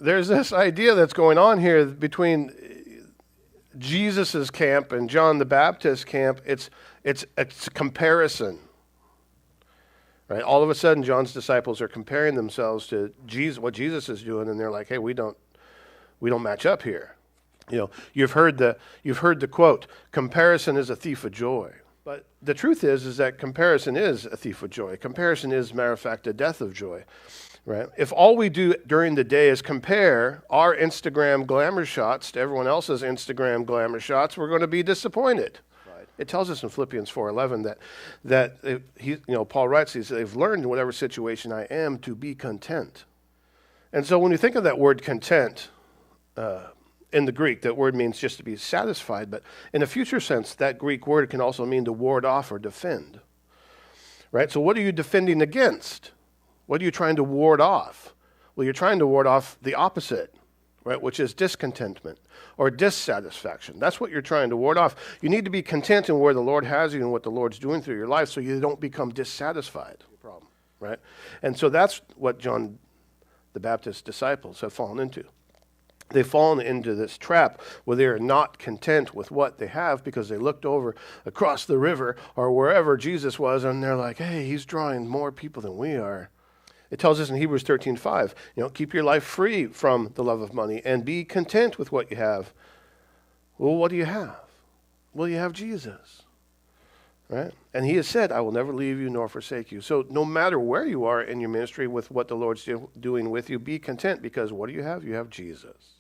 there's this idea that's going on here between Jesus's camp and John the Baptist's camp. It's a comparison, right? All of a sudden, John's disciples are comparing themselves to Jesus, what Jesus is doing, and they're like, "Hey, we don't match up here." You know, you've heard the quote, "Comparison is a thief of joy." But the truth is that comparison is a thief of joy. Comparison is, matter of fact, a death of joy. Right? If all we do during the day is compare our Instagram glamour shots to everyone else's Instagram glamour shots, we're going to be disappointed. Right. It tells us in Philippians 4:11 that Paul writes, he says, "I've learned in whatever situation I am to be content." And so when you think of that word content in the Greek, that word means just to be satisfied. But in a future sense, that Greek word can also mean to ward off or defend. Right? So what are you defending against? What are you trying to ward off? Well, you're trying to ward off the opposite, right, which is discontentment or dissatisfaction. That's what you're trying to ward off. You need to be content in where the Lord has you and what the Lord's doing through your life so you don't become dissatisfied, right? And so that's what John the Baptist's disciples have fallen into. They've fallen into this trap where they are not content with what they have because they looked over across the river or wherever Jesus was and they're like, "Hey, he's drawing more people than we are." It tells us in Hebrews 13:5, keep your life free from the love of money and be content with what you have. Well, what do you have? Well, you have Jesus, right? And he has said, "I will never leave you nor forsake you." So no matter where you are in your ministry with what the Lord's doing with you, be content because what do you have? You have Jesus.